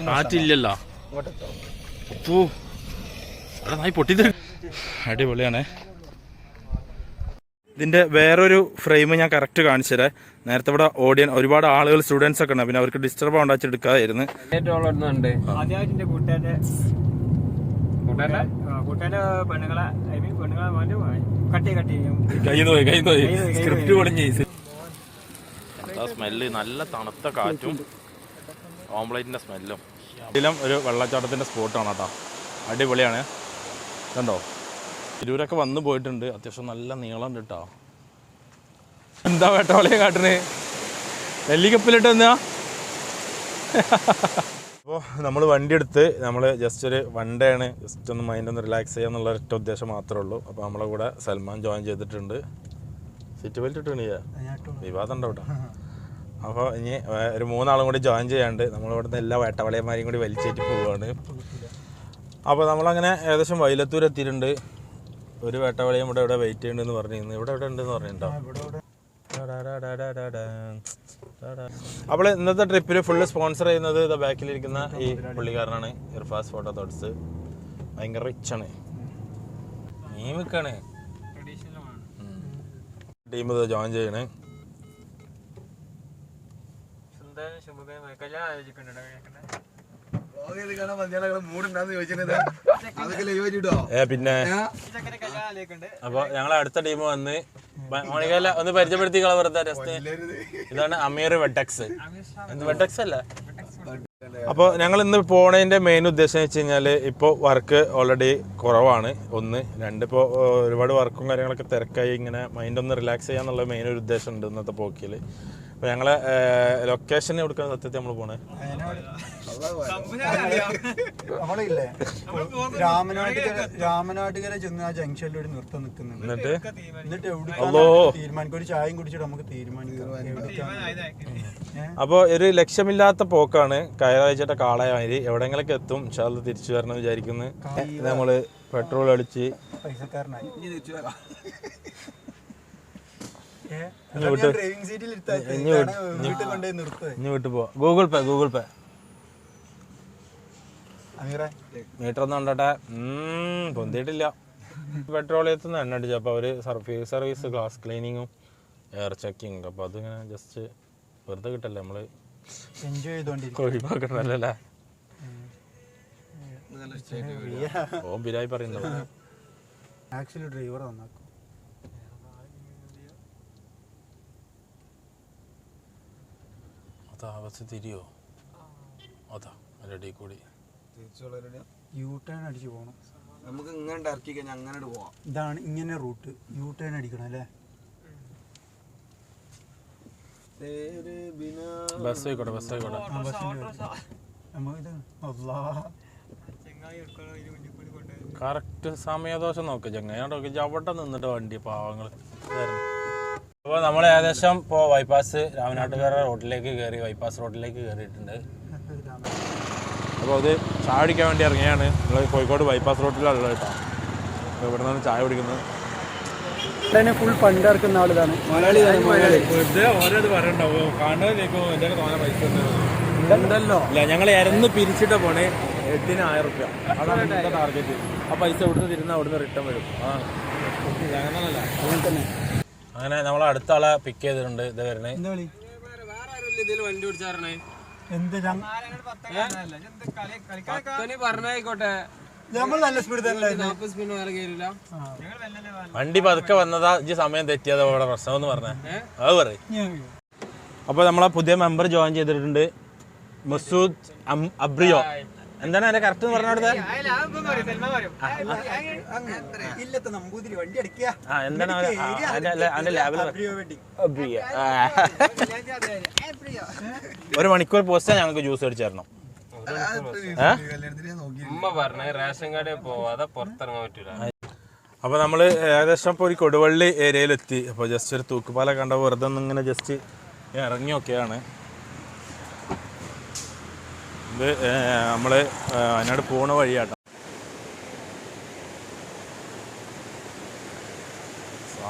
കാറ്റില്ലല്ലോ. പൊട്ടി അടിപൊളിയാണ്. ഇതിൻ്റെ വേറൊരു ഫ്രെയിം ഞാൻ കറക്റ്റ് കാണിച്ചു തരാം. നേരത്തെ ഇവിടെ ഒരുപാട് ആളുകൾ സ്റ്റുഡൻസ് ഒക്കെ ഉണ്ട്, പിന്നെ അവർക്ക് ഡിസ്റ്റർബ് ഉണ്ടാക്കി എടുക്കാതായിരുന്നു. സ്മെല്ല് നല്ല തണുത്ത കാറ്റും ഓംപ്ലേറ്റിന്റെ സ്മെല്ലും. ഇതിലും ഒരു വെള്ളച്ചാട്ടത്തിന്റെ സ്പോട്ടാണ് കേട്ടോ, അടിപൊളിയാണ്. കണ്ടോ, തിരൂരൊക്കെ വന്നു പോയിട്ടുണ്ട്. അത്യാവശ്യം നല്ല നീളം കേട്ടോ. എന്താ വേട്ടവളിയെ കാട്ടിന് നെല്ലിക്കപ്പിലിട്ട് എന്നാ. അപ്പോൾ നമ്മൾ വണ്ടി എടുത്ത് നമ്മൾ ജസ്റ്റ് ഒരു വൺ ഡേ ആണ്, ജസ്റ്റ് ഒന്ന് മൈൻഡ് ഒന്ന് റിലാക്സ് ചെയ്യുക എന്നുള്ള ഒറ്റ ഉദ്ദേശം മാത്രമേ ഉള്ളൂ. അപ്പോൾ നമ്മളെ കൂടെ സൽമാൻ ജോയിൻ ചെയ്തിട്ടുണ്ട്. സീറ്റ് ബെൽറ്റ് ഇട്ടുകണില്ല, വിവാദം ഉണ്ടോ കേട്ടോ. അപ്പോൾ ഇനി ഒരു 3 ആളും കൂടി ജോയിൻ ചെയ്യാണ്ട് നമ്മളിവിടുന്ന് എല്ലാ വേട്ടവളയന്മാരെയും കൂടി വലിച്ചേറ്റ് പോവുകയാണ്. അപ്പോൾ നമ്മളങ്ങനെ ഏകദേശം വൈലത്തൂർ എത്തിയിട്ടുണ്ട്. ഒരു വേട്ടവളയും ഇവിടെ വെയിറ്റ് ചെയ്യുന്നുണ്ടെന്ന് പറഞ്ഞിരുന്നു. ഇവിടെ ഉണ്ടെന്ന് പറഞ്ഞിട്ടുണ്ടോ. അപ്പോൾ ഇന്നത്തെ ട്രിപ്പിൽ ഫുള്ള് സ്പോൺസർ ചെയ്യുന്നത് ഇത് ബാക്കിലിരിക്കുന്ന ഈ പുള്ളിക്കാരനാണ്, ഇർഫാസ് ഫോട്ടോ തോട്ട്സ്. ഭയങ്കര റിച്ചാണ്, നീമിക്കാണ് ടീം ഇത് ജോയിൻ ചെയ്യണേ. പിന്നെ അപ്പൊ ഞങ്ങളെ അടുത്ത ടീം വന്ന് മോണിക്കല്ല ഒന്ന് പരിചയപ്പെടുത്തി വെറുതെ ജസ്റ്റ്. ഇതാണ് അമീർ വെട്ടക്സ്. വെട്ടക്സ് അല്ല. അപ്പോൾ ഞങ്ങൾ ഇന്ന് പോണതിന്റെ മെയിൻ ഉദ്ദേശം എന്ന് വെച്ച് കഴിഞ്ഞാൽ ഇപ്പോൾ വർക്ക് ഓൾറെഡി കുറവാണ്. 1 2 ഇപ്പോൾ ഒരുപാട് വർക്കും കാര്യങ്ങളൊക്കെ തിരക്കായി ഇങ്ങനെ മൈൻഡ് ഒന്ന് റിലാക്സ് ചെയ്യാന്നുള്ള മെയിൻ ഒരു ഉദ്ദേശം ഉണ്ട് ഇന്നത്തെ പോക്കിൽ. അപ്പോൾ ഞങ്ങളെ ലൊക്കേഷൻ എവിടെക്കാണ് സത്യത്തിൽ നമ്മൾ പോണേ? രാമനാട്ടുകര ചെന്ന് ആ ജംഗ്ഷനിലൂടെ നിർത്താൻ നിൽക്കുന്നുണ്ട്. എന്നിട്ട് തീരുമാനിക്കും, ഒരു ചായയും കുടിച്ചിട്ട് നമുക്ക് തീരുമാനിക്കാം. അപ്പോൾ ഒരു ലക്ഷ്യമില്ലാത്ത പോക്കാണ്. കയറാഴ്ചയുടെ കാളയായി എവിടെയെങ്കിലൊക്കെ എത്തും. ഇൻഷാല്ലാ തിരിച്ചു വരണം വിചാരിക്കുന്നു. നമ്മള് പെട്രോൾ അടിച്ച് പൈസക്കാരനായി വിട്ടു പോവാ. ഗൂഗിൾ പേ മീറ്റർ ഒന്നും ഉണ്ടട്ടെ. പൊന്തിയിട്ടില്ല. പെട്രോളിയത്തിൽ നിന്ന് എണ്ണ അടിച്ചു. അപ്പോൾ അവര് സർവീസ് ഗ്ലാസ് ക്ലീനിങ്ങും എയർ ചെക്കിങ് ഉണ്ട്. അപ്പോൾ അതിങ്ങനെ ജസ്റ്റ് വെറുതെ കിട്ടല്ലേ, നമ്മള് ഒഴിവാക്കണല്ലേ. ഓം ബിരായി പറയുന്നത് ഡ്രൈവർ നന്നാക്കും. അതാ ബസ് തിരിയോ? അതാ റെഡി കൂടി യു ടേൺ അടിച്ച് പോകണം. നമുക്ക് ഇങ്ങനെ ഇറക്കി കഴിഞ്ഞാൽ അങ്ങനെ പോവാം. ഇതാണ് ഇങ്ങനെ റൂട്ട്. യു ടേൺ അടിക്കണം അല്ലേ? ബസ് ആയിക്കോട്ടെ. കറക്റ്റ് സമയദോഷം നോക്ക് ചങ്ങായി. അവിടെ നിന്നിട്ട് വണ്ടി പാവങ്ങൾ. അപ്പോൾ നമ്മൾ ഏകദേശം ഇപ്പോൾ രാമനാട്ടുകര റോഡിലേക്ക് കയറി, ബൈപ്പാസ് റോഡിലേക്ക് കയറിയിട്ടുണ്ട്. അപ്പോൾ അത് ചായ കുടിക്കാൻ വേണ്ടി ഇറങ്ങിയാണ്. നമ്മൾ കോഴിക്കോട് ബൈപ്പാസ് റോഡിലുള്ള കേട്ടോ. അപ്പോൾ ഇവിടെ നിന്നാണ് ചായ കുടിക്കുന്നത്. ഫുൾ ഫണ്ട് ഇറക്കുന്ന ആളിതാണ്. ഓരോത് പറയണ്ടാവും കാണുന്നതിലേക്കോ എൻ്റെ തോന്നെ പൈസ ഉണ്ടല്ലോ. ഇല്ല, ഞങ്ങൾ ഇറന്ന് പിരിച്ചിട്ട് പോണേ 8,000 രൂപ. അതാണ് എൻ്റെ ടാർഗറ്റ്. ആ പൈസ ഇവിടുന്ന് തിരുന്ന് അവിടുന്ന് റിട്ടേൺ വരും. അതാണ് അങ്ങനെ തന്നെ. അങ്ങനെ നമ്മൾ അടുത്ത ആളെ പിക്ക് ചെയ്തിട്ടുണ്ട്. ഇത് വരണേ വണ്ടി പിടിച്ചാറണേ. പറഞ്ഞായിക്കോട്ടെ, വണ്ടി പതുക്കെ വന്നതാ. ഇജ്ജ് സമയം തെറ്റിയതാ ഇവിടെ പ്രശ്നം എന്ന് പറഞ്ഞേ. അത് പറയും. അപ്പോൾ നമ്മളെ പുതിയ മെമ്പർ ജോയിൻ ചെയ്തിട്ടുണ്ട്, മസൂദ് അബ്രിയോ. എന്താണ് അതിന്റെ കറക്റ്റ് എന്ന് പറഞ്ഞത്? എന്താണ് അതിന്റെ ലാബിൽ? 1 മണിക്കൂർ പോസ്റ്റാ ഞങ്ങൾക്ക് ജ്യൂസ് അടിച്ചു തരണം. അപ്പൊ നമ്മള് ഏകദേശം ഇപ്പോൾ ഒരു കൊടുവള്ളി ഏരിയയിലെത്തി. അപ്പോൾ ജസ്റ്റ് ഒരു തൂക്കുപാല കണ്ട വെറുതെ ഒന്നിങ്ങനെ ജസ്റ്റ് ഇറങ്ങി നോക്കിയാണ്. ഇത് നമ്മള് വയനാട് പോണ വഴിയാട്ടോ.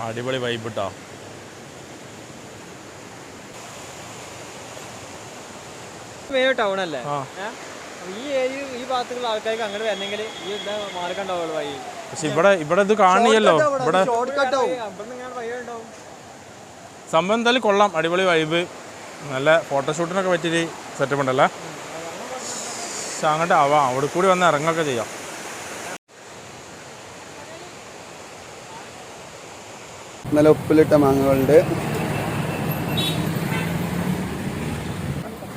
അടിപൊളി വൈബ് കേട്ടോ. മെയിൻ ടൗൺ അല്ലേ? ഈ ഏരിയ ഈ ഭാഗത്തുള്ള ആൾക്കാർക്ക് അങ്ങോട്ട് വരണമെങ്കിൽ ഈ മാർഗണ്ടാവുള്ളൂ വഴി. പക്ഷെ ഇവിടെ ഇത് കാണിയല്ലോ. ഇവിടെ സംഭവം എന്തായാലും കൊള്ളാം, അടിപൊളി വൈബ്, നല്ല ഫോട്ടോഷൂട്ടിനൊക്കെ പറ്റിയൊരു സെറ്റപ്പ് ഉണ്ടല്ലോ. പക്ഷെ അങ്ങോട്ട് ആവാം, അവിടെ കൂടി വന്ന് ഇറങ്ങൊക്കെ ചെയ്യാം. നല്ല ഉപ്പിലിട്ട മാങ്ങകളുണ്ട്.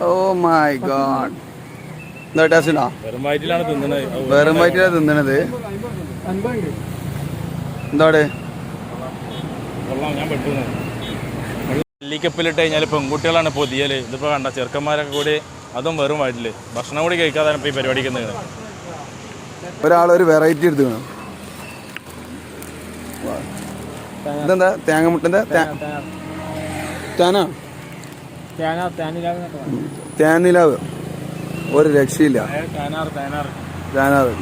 ഓ മൈ ഗോഡ്, എന്താ ടേസ്റ്റാ? വെറും വയറ്റിലാണ് തിന്നണത്. വെറും വയറ്റിലാണ് തിന്നണത്. എന്താ കൊള്ളാം, ഞാൻ പെട്ടുന്നത്. നെല്ലിക്കപ്പിലിട്ട് കഴിഞ്ഞാൽ പെൺകുട്ടികളാണ് പൊതിയല്. ഇതിപ്പോൾ കണ്ട ചെറുക്കന്മാരൊക്കെ കൂടി അതും വെറും വയറ്റില് ഭക്ഷണം കൂടി കഴിക്കാതാണ് ഇപ്പോൾ ഈ പരിപാടിക്ക് നിൽക്കുന്നത്. ഒരാളൊരു വെറൈറ്റി എടുത്ത് വേണം. ഇതെന്താ തേങ്ങ മുട്ടൻ്റെ തേനിലാവ്, ഒരു രക്ഷയില്ല. തേനാറ്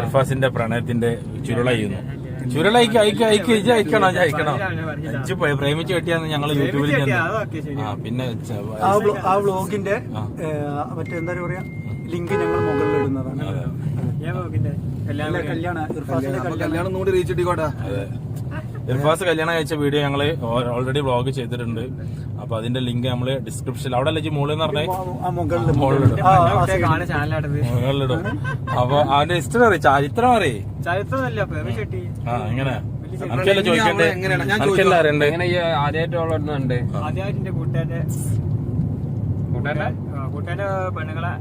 ഇർഫാസിന്റെ പ്രണയത്തിന്റെ ചുരുളയുന്നു. ചുരുളയ്ക്ക് അയക്കണം. അഞ്ച് പ്രേമിച്ച് കെട്ടിയാന്ന് ഞങ്ങൾ യൂട്യൂബിൽ പിന്നെ ആ വ്ളോഗിന്റെ മറ്റെന്താ പറയാ ലിങ്ക് ഞങ്ങൾ മുകളിൽ ഇടുന്നതാണ്. കല്യാണം കൂടി റീച്ച് ഇട്ടിക്കോട്ടെ. ഇർഫാസ് കല്യാണം കഴിച്ച വീഡിയോ ഞങ്ങൾ ഓൾറെഡി വ്ളോഗ് ചെയ്തിട്ടുണ്ട്. അപ്പൊ അതിന്റെ ലിങ്ക് നമ്മള് ഡിസ്ക്രിപ്ഷനിൽ അവിടെ അല്ലേ മുകളിൽ എന്ന് പറഞ്ഞാൽ മുകളിലിടും. അപ്പൊ അവന്റെ ഹിസ്റ്ററി അറിയാം, ചരിത്രം അറിയേ. ഇങ്ങനെ ചോദിക്കണ്ടേ? ആദ്യമായിട്ട് കൂട്ടുകാരുടെ പെണ്ണുങ്ങളെ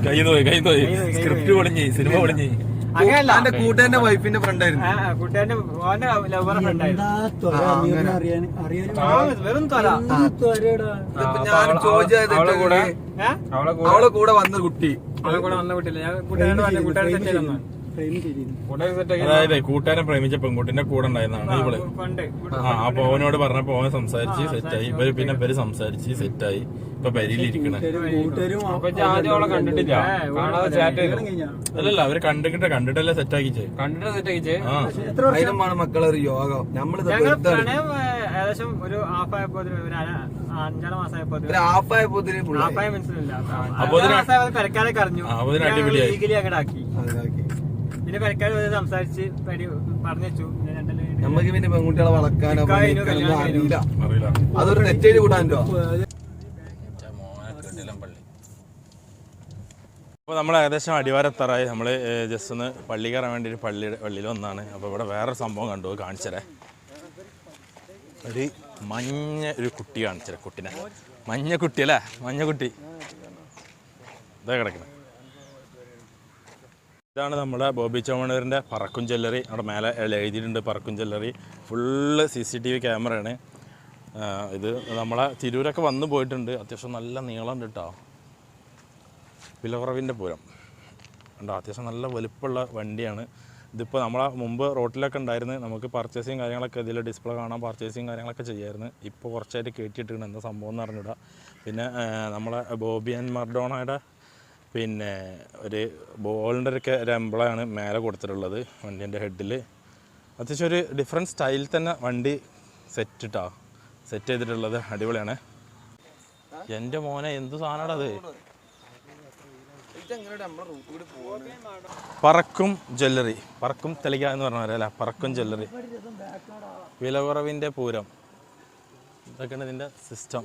കൈ നോയി സ്ക്രിപ്റ്റ് പൊളിഞ്ഞ്, സിനിമ പൊളിഞ്ഞ്. അങ്ങനെയല്ല, കൂട്ടുകാരന്റെ വൈഫിന്റെ ഫ്രണ്ടായിരുന്നു. കൂട്ടുകാരന്റെ ലവറെ ഫ്രണ്ടായിരുന്നു. വെറും അവളെ കൂടെ വന്ന കുട്ടി, അതായത് കൂട്ടുകാരൻ പ്രേമിച്ച പെൺകുട്ടിന്റെ കൂടെ ഉണ്ടായിരുന്നാണ് ഇവള്. അപ്പൊ അവനോട് പറഞ്ഞപ്പോ അവൻ സംസാരിച്ച് സെറ്റായി. ഇവര് സംസാരിച്ച് സെറ്റായി. ഇപ്പൊ പരിയിലിരിക്കണേ. കണ്ടിട്ടില്ല, അല്ലല്ല, അവര് കണ്ടിട്ടല്ലേ സെറ്റാക്കിച്ചേ. അതിനുമാണ് മക്കളെ ഒരു യോഗം. പ്രണയം ഏകദേശം ഒരു ഹാഫായപ്പോ, ഒരു 5-6 മാസമായപ്പോ മനസ്സിലില്ല. പെരക്കാരെ കറിഞ്ഞു, അങ്ങോട്ടാക്കി. പിന്നെ പെരക്കാർ സംസാരിച്ച് പറഞ്ഞു വെച്ചു. നമുക്ക് പിന്നെ പെൺകുട്ടികളെ വളക്കാനോ അറിയില്ല. അതൊരു നെറ്റേജ് കൂടാനോ. അപ്പോൾ നമ്മൾ ഏകദേശം അടിവാരത്തറായി. നമ്മൾ ജസ്റ്റ് ഒന്ന് പള്ളി കയറാൻ വേണ്ടി ഒരു പള്ളിയിൽ വന്നാണ്. അപ്പോൾ ഇവിടെ വേറൊരു സംഭവം കണ്ടു, കാണിച്ചരേ. ഒരു മഞ്ഞ ഒരു കുട്ടി കാണിച്ചരേ. കുട്ടീനെ മഞ്ഞ കുട്ടി അല്ലേ, മഞ്ഞ കുട്ടി ഇതാ കിടക്കുന്നത്. ഇതാണ് നമ്മുടെ ബോബി ചോമണൂരിൻ്റെ പറക്കും ജ്വല്ലറി. അവിടെ മേലെ എഴുതിയിട്ടുണ്ട് പറക്കും ജ്വല്ലറി. ഫുള്ള് CCTV ക്യാമറയാണ്. ഇത് നമ്മളെ തിരൂരൊക്കെ വന്നു പോയിട്ടുണ്ട്. അത്യാവശ്യം നല്ല നീളം ഉണ്ട് കേട്ടോ. വിലക്കുറവിൻ്റെ പൂരം ഉണ്ടോ, അത്യാവശ്യം നല്ല വലുപ്പമുള്ള വണ്ടിയാണ്. ഇതിപ്പോൾ നമ്മളെ മുമ്പ് റോട്ടിലൊക്കെ ഉണ്ടായിരുന്നു. നമുക്ക് പർച്ചേസിങ് കാര്യങ്ങളൊക്കെ ഇതിൽ ഡിസ്പ്ലേ കാണാൻ പർച്ചേസിങ് കാര്യങ്ങളൊക്കെ ചെയ്യായിരുന്നു. ഇപ്പോൾ കുറച്ചായിട്ട് കയറ്റിയിട്ടുണ്ട്, എന്താ സംഭവം എന്ന് അറിഞ്ഞിടുക. പിന്നെ നമ്മളെ ബോബി ആൻഡ് മർഡോണയുടെ പിന്നെ ഒരു ബോളിൻ്റെ ഒരു എംബ്ലമാണ് മേലെ കൊടുത്തിട്ടുള്ളത് വണ്ടീൻ്റെ ഹെഡിൽ. അത്യാവശ്യം ഒരു ഡിഫറെൻറ്റ് സ്റ്റൈലിൽ തന്നെ വണ്ടി സെറ്റ് ചെയ്തിട്ടുള്ളത്. അടിപൊളിയാണ്. എൻ്റെ മോനെ എന്ത് സാധനമാണ് അത്. പറക്കും ജ്വല്ലറി, പറക്കും തെളിക എന്ന് പറഞ്ഞ അല്ല, പറക്കും ജ്വല്ലറി. വിലക്കുറവിൻ്റെ പൂരം, ഇതൊക്കെയാണ് ഇതിൻ്റെ സിസ്റ്റം.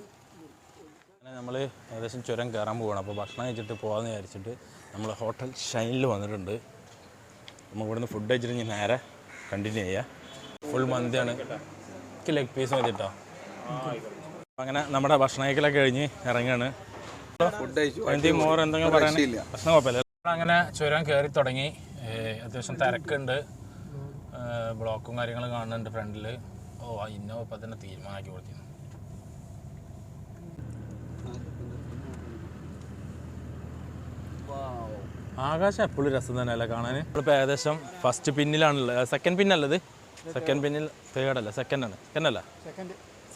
അങ്ങനെ നമ്മൾ ഏകദേശം ചുരം കയറാൻ പോവുകയാണ്. അപ്പോൾ ഭക്ഷണം കഴിച്ചിട്ട് പോകാമെന്ന് വിചാരിച്ചിട്ട് നമ്മൾ ഹോട്ടൽ ഷൈനിൽ വന്നിട്ടുണ്ട്. നമ്മൾ ഇവിടുന്ന് ഫുഡ് കഴിച്ചിട്ട് ഇനി നേരെ കണ്ടിന്യൂ ചെയ്യാം. ഫുൾ മന്തിയാണ്, എനിക്ക് ലെഗ് പീസ് മതി കേട്ടോ. അങ്ങനെ നമ്മുടെ ഭക്ഷണം കഴിക്കലൊക്കെ കഴിഞ്ഞ് ഇറങ്ങുകയാണ്. എന്തെങ്കിലും പറയാനില്ല, ഭക്ഷണം കുഴപ്പമില്ല. അങ്ങനെ ചുരം കയറി തുടങ്ങി. അത്യാവശ്യം തിരക്കുണ്ട്, ബ്ലോക്കും കാര്യങ്ങളും കാണുന്നുണ്ട് ഫ്രണ്ടിൽ. ഇന്നോവ ഇപ്പം തന്നെ തീരുമാനമാക്കി കൊടുത്തിരുന്നു. ആകാശം എപ്പോഴും രസം തന്നെയല്ലേ കാണാൻ. നമ്മളിപ്പോൾ ഏകദേശം ഫസ്റ്റ് പിന്നിലാണുള്ളത്. സെക്കൻഡ് പിന്നല്ലത്, സെക്കൻഡ് പിന്നിൽ, തേർഡല്ല,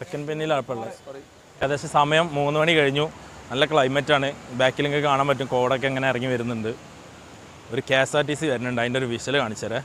സെക്കൻഡ് പിന്നിലാണ് ഇപ്പോൾ ഉള്ളത്. ഏകദേശം സമയം 3 മണി കഴിഞ്ഞു. നല്ല ക്ലൈമറ്റാണ്. ബാക്കിൽ നിങ്ങൾക്ക് കാണാൻ പറ്റും, കോടൊക്കെ ഇങ്ങനെ ഇറങ്ങി വരുന്നുണ്ട്. ഒരു KSRTC വരുന്നുണ്ട്, അതിൻ്റെ ഒരു വിഷ്വൽ കാണിച്ചുതരാം.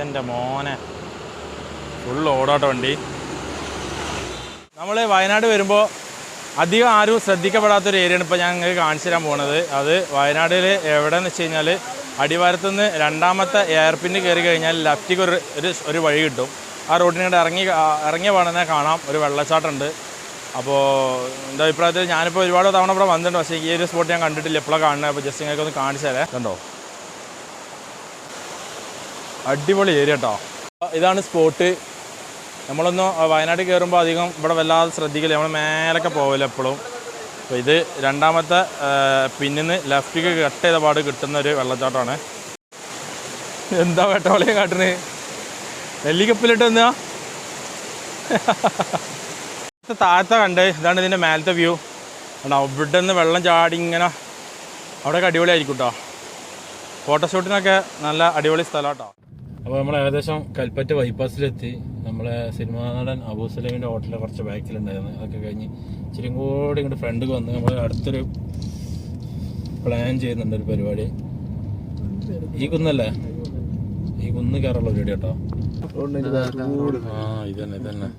എൻ്റെ മോനെ ഫുൾ ഓടാട്ടോ വണ്ടി. നമ്മൾ വയനാട് വരുമ്പോൾ അധികം ആരും ശ്രദ്ധിക്കപ്പെടാത്തൊരു ഏരിയയാണ് ഇപ്പോൾ ഞാൻ നിങ്ങൾക്ക് കാണിച്ചു തരാൻ പോകുന്നത്. അത് വയനാട്ടിൽ എവിടെയെന്ന് വെച്ച് കഴിഞ്ഞാൽ അടിവാരത്തു നിന്ന് രണ്ടാമത്തെ എയർപിന്ന് കയറി കഴിഞ്ഞാൽ ലെഫ്റ്റിക്ക് ഒരു വഴി കിട്ടും. ആ റോഡിനോട് ഇറങ്ങിയ പാടന്നെ കാണാം ഒരു വെള്ളച്ചാട്ടമുണ്ട്. അപ്പോൾ എൻ്റെ അഭിപ്രായത്തിൽ ഞാനിപ്പോൾ ഒരുപാട് തവണ ഇവിടെ വന്നിട്ടുണ്ട്, പക്ഷേ ഈ ഒരു സ്പോട്ട് ഞാൻ കണ്ടിട്ടില്ല, എപ്പോഴാണ് കാണുന്നത്. അപ്പോൾ ജസ്റ്റ് നിങ്ങൾക്ക് ഒന്ന് കാണിച്ചു തരാം. കണ്ടോ, അടിപൊളി ഏരിയ കേട്ടോ. ഇതാണ് സ്പോട്ട്. നമ്മളൊന്നും വയനാട് കയറുമ്പോൾ അധികം ഇവിടെ വല്ലാതെ ശ്രദ്ധിക്കില്ല, നമ്മൾ മേലൊക്കെ പോവില്ല എപ്പോഴും. അപ്പോൾ ഇത് രണ്ടാമത്തെ പിന്നിന്ന് ലെഫ്റ്റിക്ക് കട്ട് ചെയ്ത പാട് കിട്ടുന്ന ഒരു വെള്ളച്ചാട്ടമാണ്. എന്താ പെട്രോളിയം കാട്ടുന്നത്, നെല്ലിക്കപ്പിലിട്ട് എന്നാ താഴത്തെ കണ്ട്. ഇതാണ് ഇതിൻ്റെ മേലത്തെ വ്യൂ. കേട്ടോ, ഇവിടെ നിന്ന് വെള്ളം ചാടി ഇങ്ങനെ അവിടെയൊക്കെ അടിപൊളിയായിരിക്കും കേട്ടോ. ഫോട്ടോഷൂട്ടിനൊക്കെ നല്ല അടിപൊളി സ്ഥലം കേട്ടോ. അപ്പോൾ നമ്മൾ ഏകദേശം കൽപ്പറ്റ ബൈപ്പാസിലെത്തി. നമ്മളെ സിനിമാ നടൻ അബൂ സലീമിൻ്റെ ഹോട്ടലിൽ കുറച്ച് ബാക്കിലുണ്ടായിരുന്നു. അതൊക്കെ കഴിഞ്ഞ് ഇച്ചിരി കൂടി ഇങ്ങോട്ട് ഫ്രണ്ടിൽ വന്ന് നമ്മൾ അടുത്തൊരു പ്ലാൻ ചെയ്യുന്നുണ്ട് ഒരു പരിപാടി. ഈ കുന്നല്ലേ, ഈ കുന്ന് കയറുള്ള പരിപാടി കേട്ടോ. ആ ഇതന്നെ ഇതന്നെ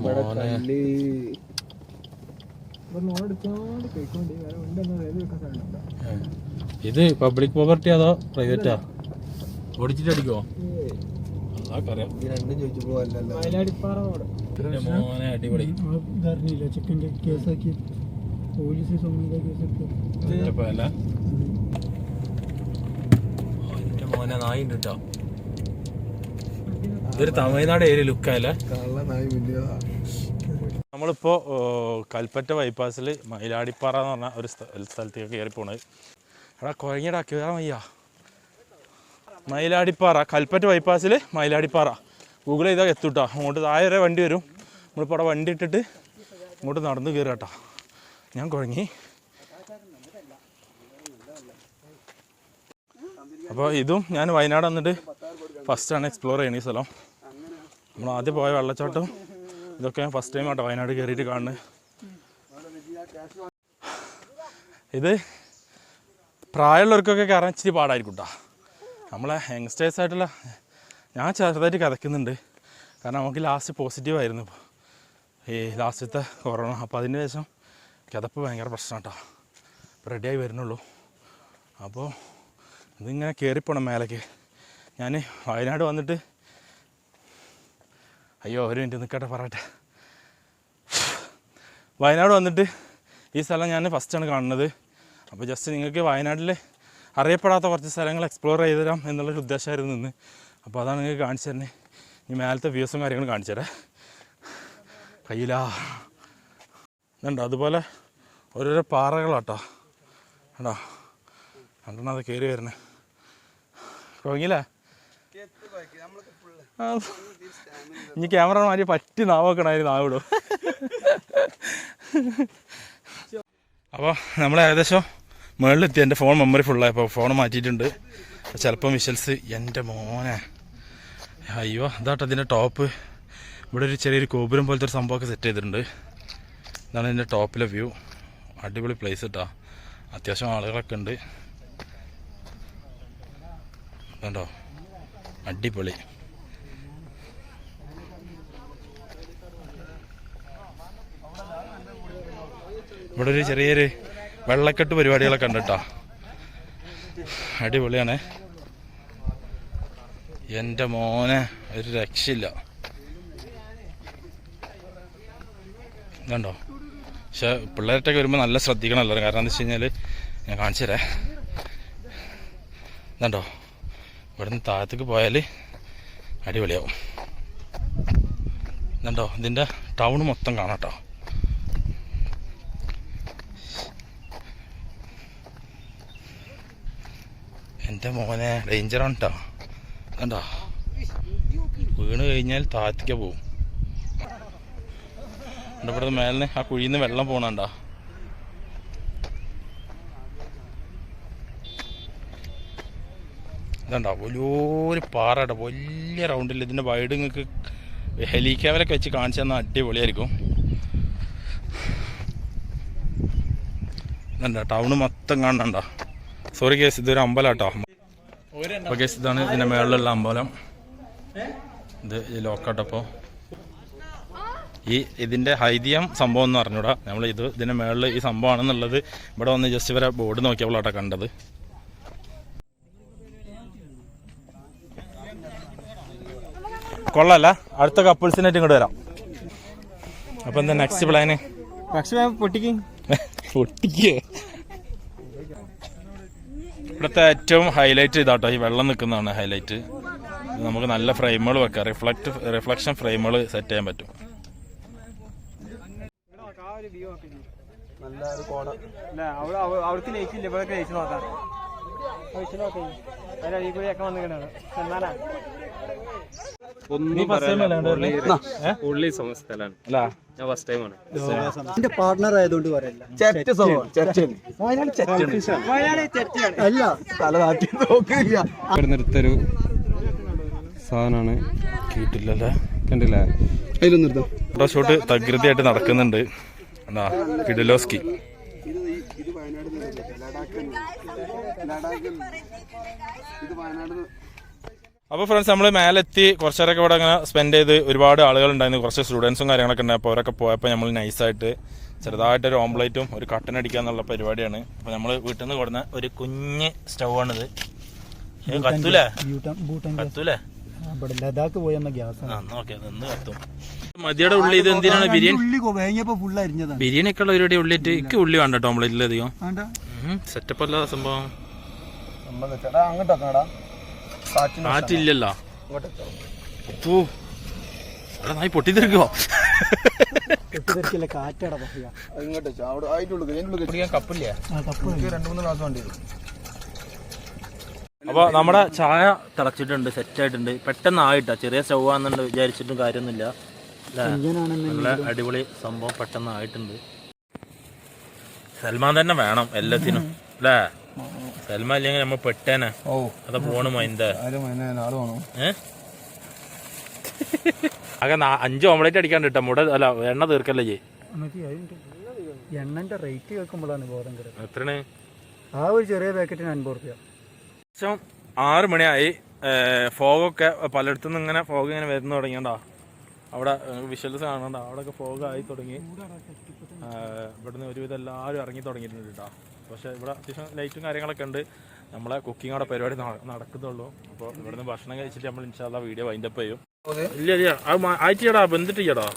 മോനെ. ഇത് പബ്ലിക് പ്രോപ്പർട്ടി അതോ പ്രൈവറ്റാ? ഓടിച്ചിട്ട് അടിക്കുമോ? അതൊക്കറിയാം. മോനെ അടിപൊളി. മോനെ നായിണ്ട് കേട്ടോ. ഇതൊരു തമിഴ്നാട് ഏരിയ ലുക്കായല്ലേ. നമ്മളിപ്പോൾ കൽപ്പറ്റ ബൈപ്പാസിൽ മയിലാടിപ്പാറ എന്ന് പറഞ്ഞ ഒരു സ്ഥലത്തേക്ക് കയറി പോണത്. എടാ കുഴങ്ങിയടാ കയറാൻ വയ്യ. മയിലാടിപ്പാറ, കൽപ്പറ്റ ബൈപ്പാസിൽ മയിലാടിപ്പാറ. ഗൂഗിൾ ചെയ്താൽ എത്തൂട്ടോ. അങ്ങോട്ട് താഴെ വരെ വണ്ടി വരും. നമ്മളിപ്പോൾ അവിടെ വണ്ടി ഇട്ടിട്ട് ഇങ്ങോട്ട് നടന്ന് കയറുക കേട്ടോ. ഞാൻ കുഴങ്ങി. അപ്പോൾ ഇതും ഞാൻ വയനാട് വന്നിട്ട് ഫസ്റ്റാണ് എക്സ്പ്ലോർ ചെയ്യണ ഈ സ്ഥലം. നമ്മൾ ആദ്യം പോയ വെള്ളച്ചാട്ടം ഇതൊക്കെ ഞാൻ ഫസ്റ്റ് ടൈം ആട്ടോ വയനാട് കയറിയിട്ട് കാണുന്നത്. ഇത് പ്രായമുള്ളവർക്കൊക്കെ കയറാൻ ഇച്ചിരി പാടായിരിക്കും കേട്ടോ. നമ്മളെ യങ്സ്റ്റേഴ്സായിട്ടുള്ള ഞാൻ ചെറുതായിട്ട് കിതക്കുന്നുണ്ട്. കാരണം നമുക്ക് ലാസ്റ്റ് പോസിറ്റീവായിരുന്നു ഈ ലാസ്റ്റത്തെ കൊറോണ. അപ്പോൾ അതിന് ശേഷം കിതപ്പ് ഭയങ്കര പ്രശ്നം കേട്ടോ. ഇപ്പോൾ റെഡിയായി വരുന്നുള്ളൂ. അപ്പോൾ ഇതിങ്ങനെ കയറിപ്പോണം മേലേക്ക്. ഞാൻ വയനാട് വന്നിട്ട് അയ്യോ ഒരു മിനിറ്റ് നിൽക്കട്ടെ പറയട്ടെ. വയനാട് വന്നിട്ട് ഈ സ്ഥലം ഞാൻ ഫസ്റ്റാണ് കാണുന്നത്. അപ്പോൾ ജസ്റ്റ് നിങ്ങൾക്ക് വയനാട്ടിൽ അറിയപ്പെടാത്ത കുറച്ച് സ്ഥലങ്ങൾ എക്സ്പ്ലോർ ചെയ്ത് തരാം എന്നുള്ളൊരു ഉദ്ദേശമായിരുന്നു നിന്ന്. അപ്പോൾ അതാണ് നിങ്ങൾക്ക് കാണിച്ചു തരുന്നത്. ഈ മേലത്തെ വ്യൂസും കാര്യങ്ങളും കാണിച്ചു തരാം. കയ്യിലാ ഇതുണ്ടോ, അതുപോലെ ഓരോരോ പാറകളാട്ടോ. കേട്ടോ കണ്ടെണ്ണം അത് കയറി വരുന്നത്. കുഴങ്ങില്ലേ? ഇനി ക്യാമറ മാറ്റി പറ്റി നാവൊക്കെണായിരുന്നു നാവിടും. അപ്പോൾ നമ്മൾ ഏകദേശം മുകളിലെത്തി. എൻ്റെ ഫോൺ മെമ്മറി ഫുള്ളായി. അപ്പോൾ ഫോൺ മാറ്റിയിട്ടുണ്ട്. ചിലപ്പം വിഷ്വൽസ് എൻ്റെ മോനെ അയ്യോ ഇതാട്ടോ ഇതിൻ്റെ ടോപ്പ്. ഇവിടെ ഒരു ചെറിയൊരു ഗോപുരം പോലത്തെ ഒരു സംഭവമൊക്കെ സെറ്റ് ചെയ്തിട്ടുണ്ട്. ഇതാണ് ഇതിൻ്റെ ടോപ്പിലെ വ്യൂ. അടിപൊളി പ്ലേസ് കേട്ടോ. അത്യാവശ്യം ആളുകളൊക്കെ ഉണ്ട്. കണ്ടോ അടിപൊളി. ഇവിടെ ഒരു ചെറിയൊരു വെള്ളക്കെട്ട് പരിപാടികളൊക്കെ ഉണ്ട് കേട്ടോ. അടിപൊളിയാണ്. എൻ്റെ മോനെ ഒരു രക്ഷയില്ല. ഇതുണ്ടോ. പക്ഷെ പിള്ളേരൊക്കെ വരുമ്പോൾ നല്ല ശ്രദ്ധിക്കണമല്ലോ. കാരണം എന്താ വെച്ച് കഴിഞ്ഞാൽ ഞാൻ കാണിച്ചു തരാം. ഇതുണ്ടോ ഇവിടെ നിന്ന് താഴത്തേക്ക് പോയാൽ അടിപൊളിയാവും. ഇതുണ്ടോ ഇതിൻ്റെ ടൗൺ മൊത്തം കാണാം കേട്ടോ. എൻ്റെ മോനെ ഡേഞ്ചറാണ് കേട്ടോ. കണ്ടോ വീണ് കഴിഞ്ഞാൽ താഴത്തേക്ക് പോവും. ഇവിടെ മേലിന് ആ കുഴിയിൽ നിന്ന് വെള്ളം പോകണുണ്ടോ. ഇതുണ്ടോ വലിയൊരു പാറ കേട്ടോ. വലിയ റൗണ്ടിൽ ഇതിൻ്റെ വൈഡ് നിങ്ങൾക്ക് ഹെലി ക്യാമറയൊക്കെ വെച്ച് കാണിച്ചു തന്നാൽ അടിപൊളിയായിരിക്കും. എന്താ ടൗണ് മൊത്തം കാണണ്ട. സോറി കേസ്, ഇതൊരു അമ്പലം കേട്ടോ. കേസ് ഇതാണ് ഇതിൻ്റെ മേളിലുള്ള അമ്പലം. ഇത് ലോക്കാട്ടപ്പോൾ ഇതിൻ്റെ ഹൈദിയം സംഭവം എന്ന് പറഞ്ഞൂടാ. നമ്മൾ ഇതിൻ്റെ മേളിൽ ഈ സംഭവമാണെന്നുള്ളത് ഇവിടെ വന്ന് ജസ്റ്റ് ഇവരെ ബോർഡ് നോക്കിയപ്പോഴാട്ടോ കണ്ടത്. കൊള്ളാല്ല, അടുത്ത കപ്പിൾസിനായിട്ട് ഇങ്ങോട്ട് വരാം. അപ്പൊ എന്താ നെക്സ്റ്റ് പ്ലാന്? പൊട്ടിക്ക് ഇവിടുത്തെ ഏറ്റവും ഹൈലൈറ്റ് ഇതാട്ടോ, ഈ വെള്ളം നിൽക്കുന്നതാണ് ഹൈലൈറ്റ്. നമുക്ക് നല്ല ഫ്രെയിമുകൾ വെക്കാം, റിഫ്ലക്ഷൻ ഫ്രെയിമുകൾ സെറ്റ് ചെയ്യാൻ പറ്റും. നല്ലൊരു കോട. അവിടേക്ക് ലേക്കില്ല, ഇവിടെ ലേച്ച് നോക്കാം. അതിനടിയിൽ കൂടി ഒക്കെ വന്നിട്ടാണ്. എന്നാലാ എന്റെ പാർട്ണർ ആയതുകൊണ്ട് പറയല്ല. നിർത്തരു സാധനമാണ്. കിട്ടില്ലല്ലേ, കണ്ടില്ലേ? അതിലൊന്നും നിർത്തും. ഫോട്ടോ ഷൂട്ട് തകൃതിയായിട്ട് നടക്കുന്നുണ്ട്. എന്താ കിഡിലോസ്കി. അപ്പോൾ ഫ്രണ്ട്സ്, നമ്മൾ മേലെത്തി കുറച്ച് നേരമൊക്കെ ഇവിടെ അങ്ങനെ സ്പെൻഡ് ചെയ്ത് ഒരുപാട് ആളുകളുണ്ടായിരുന്നു. കുറച്ച് സ്റ്റുഡൻസും കാര്യങ്ങളൊക്കെ ഉണ്ടായി. അപ്പോൾ അവരൊക്കെ പോയപ്പോൾ നമ്മൾ നൈസായിട്ട് ചെറുതായിട്ടൊരു ഓംപ്ലേറ്റും ഒരു കട്ടൻ അടിക്കാന്നുള്ള പരിപാടിയാണ്. അപ്പോൾ നമ്മൾ വീട്ടിൽ നിന്ന് കൊടുന്ന ഒരു കുഞ്ഞ് സ്റ്റൗവാണിത്. കത്തൂലേ കത്തൂലേ ലഡാക്ക് പോയ ഗ്യാസ് മതിയുടെ ഉള്ളി. ഇത് എന്തിനാണ് ബിരിയാണി? ബിരിയാണി ഒക്കെ ഉള്ള പരിപാടി ഉള്ളിട്ട് ഇക്ക് ഉള്ളി വേണ്ട കേട്ടോ ഓംപ്ലേറ്റിൽ അധികം. സെറ്റപ്പ് അല്ല സംഭവം. കാറ്റില്ലല്ലോ. നായി പൊട്ടിത്തെറിക്കോ? കപ്പില്ലേ? അപ്പോൾ നമ്മുടെ ചായ തിളച്ചിട്ടുണ്ട്, സെറ്റായിട്ടുണ്ട്. പെട്ടെന്ന് ആയിട്ടാ, ചെറിയ സ്റ്റൗ ആണെന്നുണ്ട് വിചാരിച്ചിട്ടും കാര്യമൊന്നുമില്ല. നല്ല അടിപൊളി സംഭവം പെട്ടെന്ന് ആയിട്ടുണ്ട്. സൽമാൻ തന്നെ വേണം എല്ലാത്തിനും അല്ലേ? സൽമാൻ ഇല്ലെങ്കിൽ നമ്മൾ പെട്ടേനെ. അതാ പോണ് മൈൻ്റെ. ആകെ 5 ഓംലേറ്റ് അടിക്കാണ്ട് കിട്ടാം. മുട അല്ല, എണ്ണ തീർക്കല്ലേ ചെയ്യേ. എണ്ണന്റെ റേറ്റ് കേൾക്കുമ്പോഴാണ് ബോധം കിട്ടുന്നത്. എത്രയാണ്? ആ ഒരു ചെറിയ പാക്കറ്റിന് 50 രൂപ. 6 മണിയായി. ഫോഗൊക്കെ പലയിടത്തുനിന്ന് ഇങ്ങനെ ഫോഗ് ഇങ്ങനെ വരുന്ന തുടങ്ങിയണ്ടാ. അവിടെ വിഷ്വൽസ് കാണണ്ട, അവിടെയൊക്കെ ഫോഗ് ആയി തുടങ്ങി. ഇവിടുന്ന് ഒരുവിധം എല്ലാവരും ഇറങ്ങി തുടങ്ങിയിട്ടുണ്ട് കേട്ടോ. പക്ഷേ ഇവിടെ അത്യാവശ്യം ലൈറ്റും കാര്യങ്ങളൊക്കെ ഉണ്ട്. നമ്മളെ കുക്കിങ്ങോടെ പരിപാടി നടക്കുന്നുള്ളൂ. അപ്പോൾ ഇവിടുന്ന് ഭക്ഷണം കഴിച്ചിട്ട് നമ്മൾ ഇൻഷാല്ലാ വീഡിയോ വൈൻഡപ്പ് ചെയ്യും. ഇല്ല ആയിട്ടാ ബന്ധിട്ടില്ലടാ,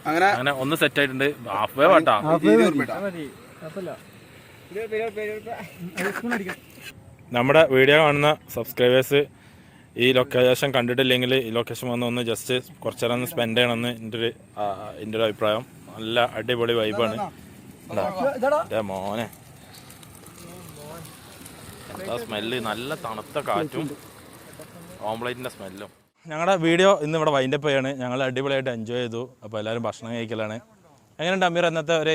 അങ്ങനെ ഒന്ന് സെറ്റ് ആയിട്ടുണ്ട്. ഹാഫ് വേ വേട്ടാ. നമ്മുടെ വീഡിയോ കാണുന്ന സബ്സ്ക്രൈബേഴ്സ് ഈ ലൊക്കേഷൻ കണ്ടിട്ടില്ലെങ്കിൽ ഈ ലൊക്കേഷൻ വന്ന് ജസ്റ്റ് കുറച്ച് നേരം ഒന്ന് സ്പെൻഡ് ചെയ്യണമെന്ന് എൻ്റെ ഒരു അഭിപ്രായം. നല്ല അടിപൊളി വൈബാണ്. മോനെ എന്താ സ്മെല്ല്, നല്ല തണുത്ത കാറ്റും ഓംപ്ലേറ്റിൻ്റെ സ്മെല്ലും. ഞങ്ങളുടെ വീഡിയോ ഇന്ന് ഇവിടെ വൈൻഡപ്പ് ചെയ്യാണ്. ഞങ്ങൾ അടിപൊളിയായിട്ട് എൻജോയ് ചെയ്തു. അപ്പോൾ എല്ലാവരും ഭക്ഷണം കഴിക്കലാണ്. എങ്ങനെയുണ്ട് അമീർ ഇന്നത്തെ ഒരു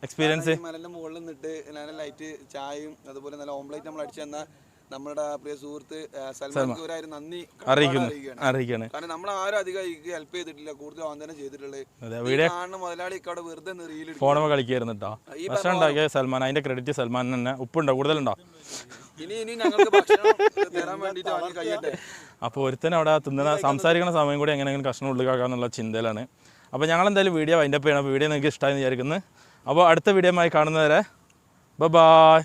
എക്സ്പീരിയൻസ്? മലന്റെ മുകളിൽ നിന്നിട്ട് നല്ല ലൈറ്റ് ചായയും അതുപോലെ നല്ല ഓംപ്ലേറ്റ് നമ്മൾ അടിച്ചു തന്ന നമ്മുടെ പ്രിയ സുഹൃത്ത് സൽമാൻക്ക് ഒരായിരം നന്ദി അറിയിക്കുകയാണ്. കാരണം നമ്മൾ ആരും അധികം ഹെൽപ്പ് ചെയ്തിട്ടില്ല, കൂടുതൽ അവൻ തന്നെ ചെയ്തിട്ടുള്ളത്. കാണുന്ന മുതലാളി അവിടെ വെറുതെ ഫോണും കളിക്കായിരുന്നു കേട്ടോ. ഭക്ഷണം ഉണ്ടാക്കിയ സൽമാൻ, അതിന്റെ ക്രെഡിറ്റ് സൽമാൻ തന്നെ. ഉപ്പുണ്ടോ, കൂടുതലുണ്ടോ? ഇനി ഞങ്ങൾക്ക് ഭക്ഷണം തരാൻ വേണ്ടിട്ട് കഴിയട്ടെ. അപ്പോൾ ഒരുത്തന്നെ അവിടെ സംസാരിക്കുന്ന സമയം കൂടി എങ്ങനെയെങ്കിലും കഷ്ണം ഉള്ളിലാക്കാന്നുള്ള ചിന്തയിലാണ്. അപ്പോൾ ഞങ്ങൾ എന്തായാലും വീഡിയോ വൈൻഡപ്പ് ചെയ്യണം. വീഡിയോ നിങ്ങൾക്ക് ഇഷ്ടമായെന്ന് വിചാരിക്കുന്നു. അപ്പോൾ അടുത്ത വീഡിയോ ആയി കാണുന്നവരെ ബൈ.